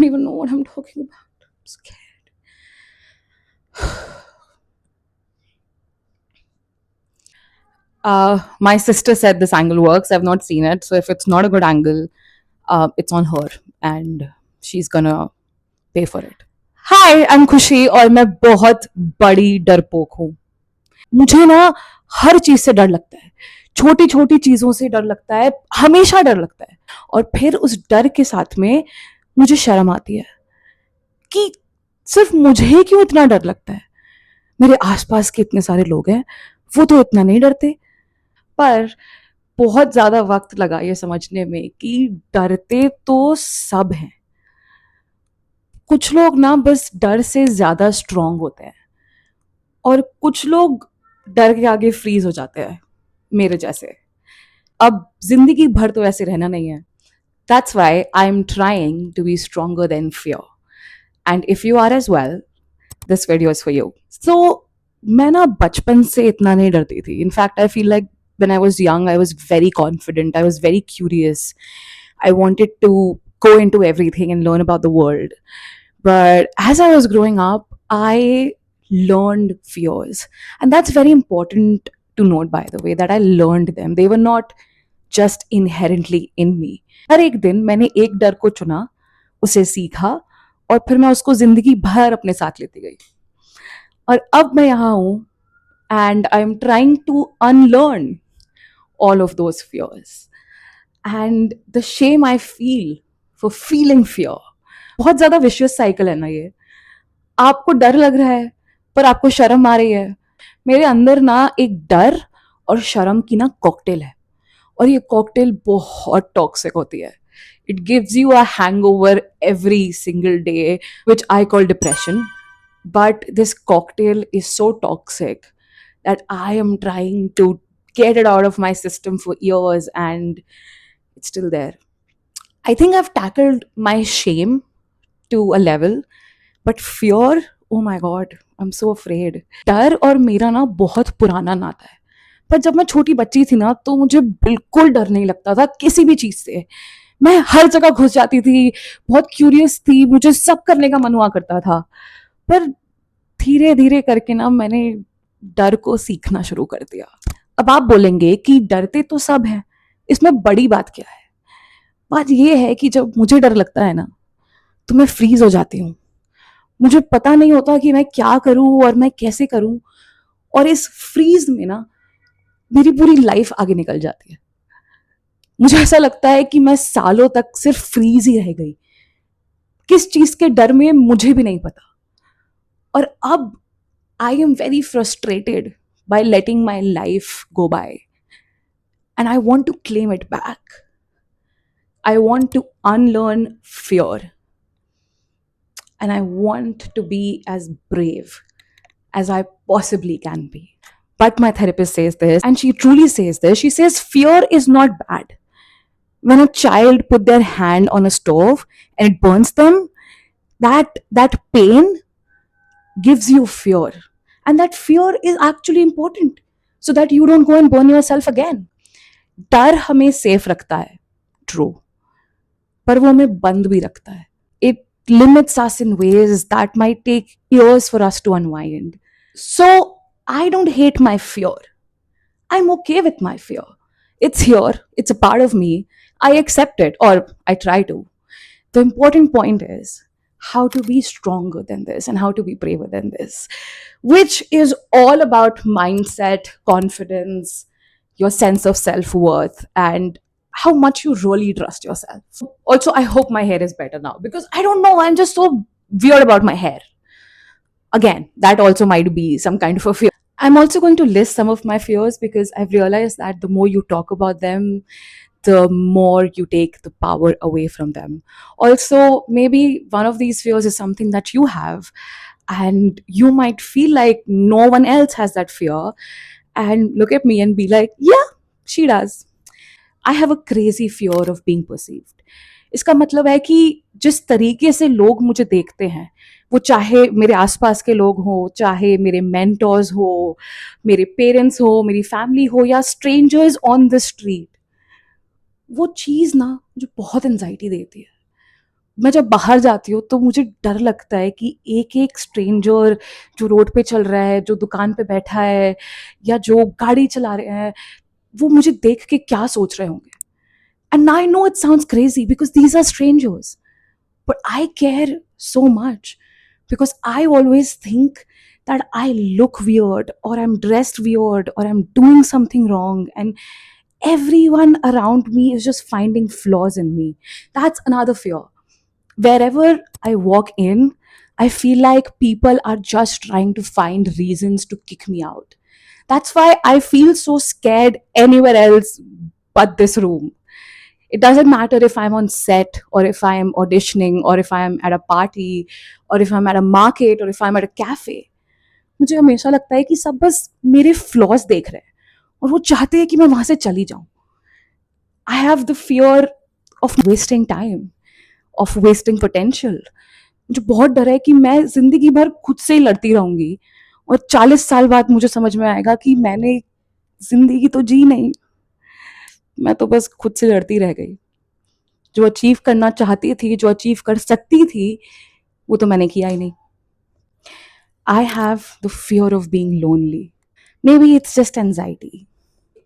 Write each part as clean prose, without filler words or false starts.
don't even know what I'm talking about. I'm scared. My sister said this angle works. I've not seen it. So if it's not a good angle, it's on her and she's gonna pay for it. Hi I am खुशी और मैं बहुत बड़ी डरपोक हूँ. मुझे ना हर चीज से डर लगता है. छोटी छोटी चीजों से डर लगता है. हमेशा डर लगता है. और फिर उस डर के साथ में मुझे शर्म आती है कि सिर्फ मुझे ही क्यों इतना डर लगता है. मेरे आसपास के इतने सारे लोग हैं, वो तो इतना नहीं डरते. पर बहुत ज्यादा वक्त लगा ये समझने में कि डरते तो सब हैं. कुछ लोग ना बस डर से ज्यादा स्ट्रांग होते हैं और कुछ लोग डर के आगे फ्रीज हो जाते हैं, मेरे जैसे. अब जिंदगी भर तो ऐसे रहना नहीं है. That's why I am trying to be stronger than fear. And if you are as well, this video is for you. So मैं ना बचपन से इतना नहीं डरती थी. In fact I feel like when I was young, I was very confident. I was very curious. I wanted to go into everything and learn about the world. But as I was growing up, I learned fears. And that's very important to note, by the way, that I learned them. They were not just inherently in me. हर एक दिन मैंने एक डर को चुना, उसे सीखा और फिर मैं उसको जिंदगी भर अपने साथ लेती गई. और अब मैं यहाँ हूँ and I'm trying to unlearn all of those fears. And the shame I feel for feeling fear. बहुत ज्यादा विशियस साइकिल है ना ये. आपको डर लग रहा है पर आपको शर्म आ रही है. मेरे अंदर ना एक डर और शर्म की ना कॉकटेल है और ये कॉकटेल बहुत टॉक्सिक होती है. It gives you a hangover every single day, which I call depression. But this cocktail is so toxic that I am trying to get it out of my system for years and it's still there. I think I've tackled my shame to a level, but fear, oh my god, I'm so afraid. डर और मेरा ना बहुत पुराना नाता है. पर जब मैं छोटी बच्ची थी ना तो मुझे बिल्कुल डर नहीं लगता था किसी भी चीज से. मैं हर जगह घुस जाती थी, बहुत क्यूरियस थी, मुझे सब करने का मन हुआ करता था. पर धीरे धीरे करके ना मैंने डर को सीखना शुरू कर दिया. अब आप बोलेंगे कि डरते तो सब हैं, इसमें बड़ी बात क्या है. बात यह है कि जब मुझे डर लगता है ना तो मैं फ्रीज हो जाती हूँ. मुझे पता नहीं होता कि मैं क्या करूं और मैं कैसे करूं. और इस फ्रीज में ना मेरी पूरी लाइफ आगे निकल जाती है. मुझे ऐसा लगता है कि मैं सालों तक सिर्फ फ्रीज ही रह गई, किस चीज के डर में मुझे भी नहीं पता. और अब I am very frustrated by letting my life go by. And I want to claim it back. I want to unlearn fear. And I want to be as brave as I possibly can be. But my therapist says this, and she truly says this. She says fear is not bad. When a child put their hand on a stove and it burns them, that pain gives you fear. And that fear is actually important so that you don't go and burn yourself again. डर हमें safe रखता है, true, पर वो हमें बंद भी रखता है. It limits us in ways that might take years for us to unwind. So I don't hate my fear. I'm okay with my fear. It's here. It's a part of me. I accept it, or I try to. The important point is how to be stronger than this and how to be braver than this, which is all about mindset, confidence, your sense of self-worth, and how much you really trust yourself. Also, I hope my hair is better now because I don't know, I'm just so weird about my hair. Again, that also might be some kind of a fear. I'm also going to list some of my fears because I've realized that the more you talk about them, the more you take the power away from them. Also, maybe one of these fears is something that you have, and you might feel like no one else has that fear, and look at me and be like, yeah, she does. I have a crazy fear of being perceived. इसका मतलब है कि जिस तरीके से लोग मुझे देखते हैं, वो चाहे मेरे आसपास के लोग हो, चाहे मेरे मेंटर्स हो, मेरे पेरेंट्स हो, मेरी फैमिली हो या स्ट्रेंजर्स ऑन द स्ट्रीट, वो चीज़ ना मुझे बहुत एंजाइटी देती है. मैं जब बाहर जाती हूँ तो मुझे डर लगता है कि एक-एक स्ट्रेंजर जो रोड पे चल रहा है, जो दुकान पे बैठा है या जो गाड़ी चला रहे हैं, वो मुझे देख के क्या सोच रहे होंगे? And I know it sounds crazy because these are strangers, but I care so much because I always think that I look weird or I'm dressed weird or I'm doing something wrong, and everyone around me is just finding flaws in me. That's another fear. Wherever I walk in, I feel like people are just trying to find reasons to kick me out. That's why I feel so scared anywhere else but this room. It doesn't matter if I'm on set or if I'm auditioning or if I'm at a party or if I'm at a market or if I'm at a cafe. मुझे हमेशा लगता है कि सब बस मेरे flaws देख रहे हैं और वो चाहते हैं कि मैं वहां से चली जाऊं. I have the fear of wasting time, of wasting potential. मुझे बहुत डर है कि मैं जिंदगी भर खुद से ही लड़ती रहूंगी और 40 साल बाद मुझे समझ में आएगा कि मैंने जिंदगी तो जी नहीं, मैं तो बस खुद से लड़ती रह गई. जो अचीव करना चाहती थी, जो अचीव कर सकती थी, वो तो मैंने किया ही नहीं. I have the fear of being lonely. May be it's just anxiety.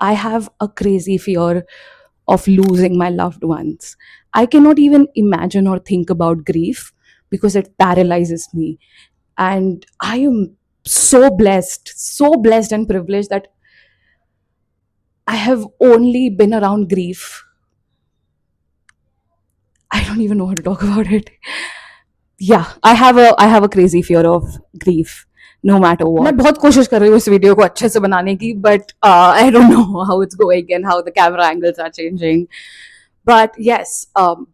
I have a crazy fear of losing my loved ones. I cannot even imagine or think about grief because it paralyzes me. And I am so blessed and privileged that I have only been around grief. I don't even know how to talk about it. Yeah, I have a crazy fear of grief. No matter what. मैं बहुत कोशिश कर रही हूँ इस video को अच्छे से बनाने की, but I don't know how it's going and how the camera angles are changing. But yes,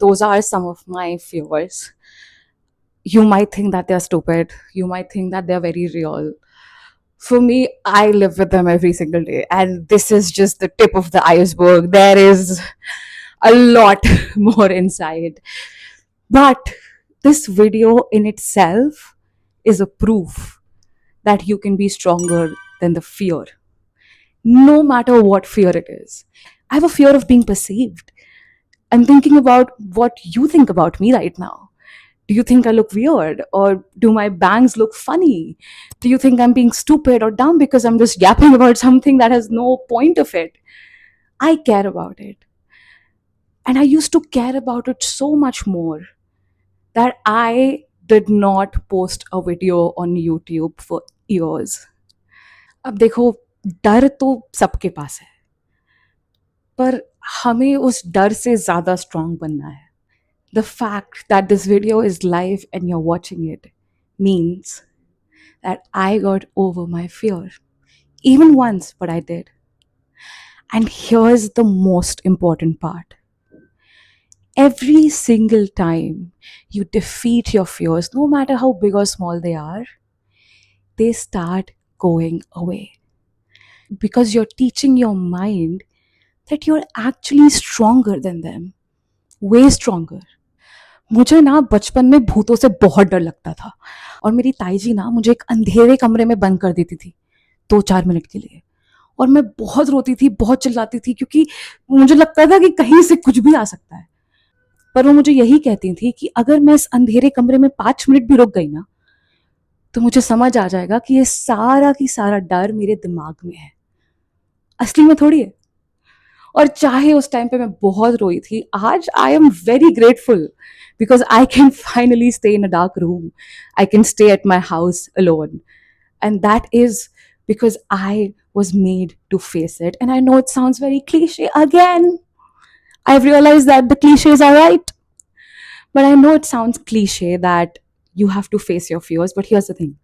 those are some of my fears. You might think that they're stupid. You might think that they're very real. For me, I live with them every single day, and this is just the tip of the iceberg. There is a lot more inside. But this video in itself is a proof that you can be stronger than the fear, no matter what fear it is. I have a fear of being perceived. I'm thinking about what you think about me right now. Do you think I look weird? Or do my bangs look funny? Do you think I'm being stupid or dumb because I'm just yapping about something that has no point of it? I care about it. And I used to care about it so much more that I did not post a video on YouTube for years. अब देखो, डर तो सबके पास है, पर हमें उस डर से ज़्यादा स्ट्रॉन्ग बनना है. The fact that this video is live and you're watching it means that I got over my fear. Even once, but I did. And here's the most important part. Every single time you defeat your fears, no matter how big or small they are, they start going away. Because you're teaching your mind that you're actually stronger than them. Way stronger. मुझे ना बचपन में भूतों से बहुत डर लगता था और मेरी ताई जी ना मुझे एक अंधेरे कमरे में बंद कर देती थी 2-4 मिनट के लिए. और मैं बहुत रोती थी, बहुत चिल्लाती थी क्योंकि मुझे लगता था कि कहीं से कुछ भी आ सकता है. पर वो मुझे यही कहती थी कि अगर मैं इस अंधेरे कमरे में 5 मिनट भी रुक गई ना, तो मुझे समझ आ जाएगा कि ये सारा की सारा डर मेरे दिमाग में है, असली में थोड़ी है. और चाहे उस टाइम पे मैं बहुत रोई थी, आज I am very grateful because I can finally stay in a dark room. I can stay at my house alone. And that is because I was made to face it. And I know it sounds very cliche again. I've realized that the cliches are right. But I know it sounds cliche that you have to face your fears. But here's the thing.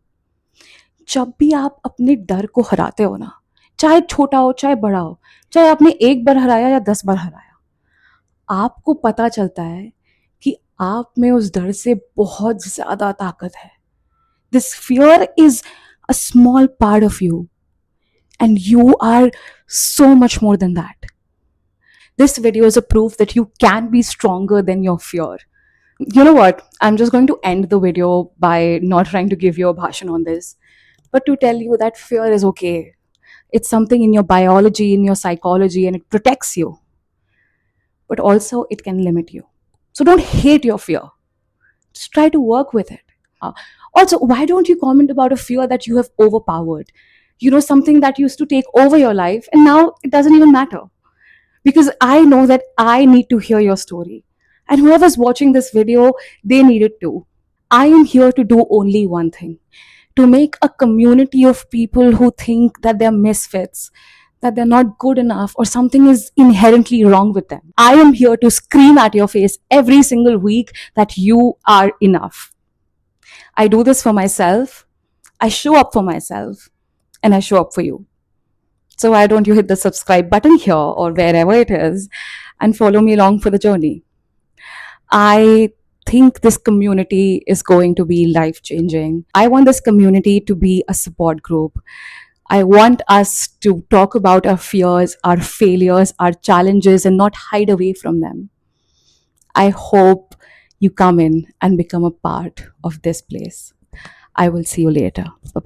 जब भी आप अपने डर को हराते हो ना, चाहे छोटा हो चाहे बड़ा हो, चाहे आपने एक बार हराया या 10 बार हराया, आपको पता चलता है कि आप में उस डर से बहुत ज्यादा ताकत है. This fear is a small part of you and you are so much more than that. This video is a proof that you can be stronger than your fear. You know what? I'm just going to end the video by not trying to give you a bhashan on this, but to tell you that fear is okay. It's something in your biology, in your psychology, and it protects you. But also, it can limit you. So don't hate your fear. Just try to work with it. Also, why don't you comment about a fear that you have overpowered? Something that used to take over your life and now it doesn't even matter. Because I know that I need to hear your story. And whoever's watching this video, they need it too. I am here to do only one thing, to make a community of people who think that they're misfits, that they're not good enough, or something is inherently wrong with them. I am here to scream at your face every single week that you are enough. I do this for myself, I show up for myself, and I show up for you. So why don't you hit the subscribe button here or wherever it is and follow me along for the journey? I think this community is going to be life changing. I want this community to be a support group. I want us to talk about our fears, our failures, our challenges, and not hide away from them. I hope you come in and become a part of this place. I will see you later. Bye.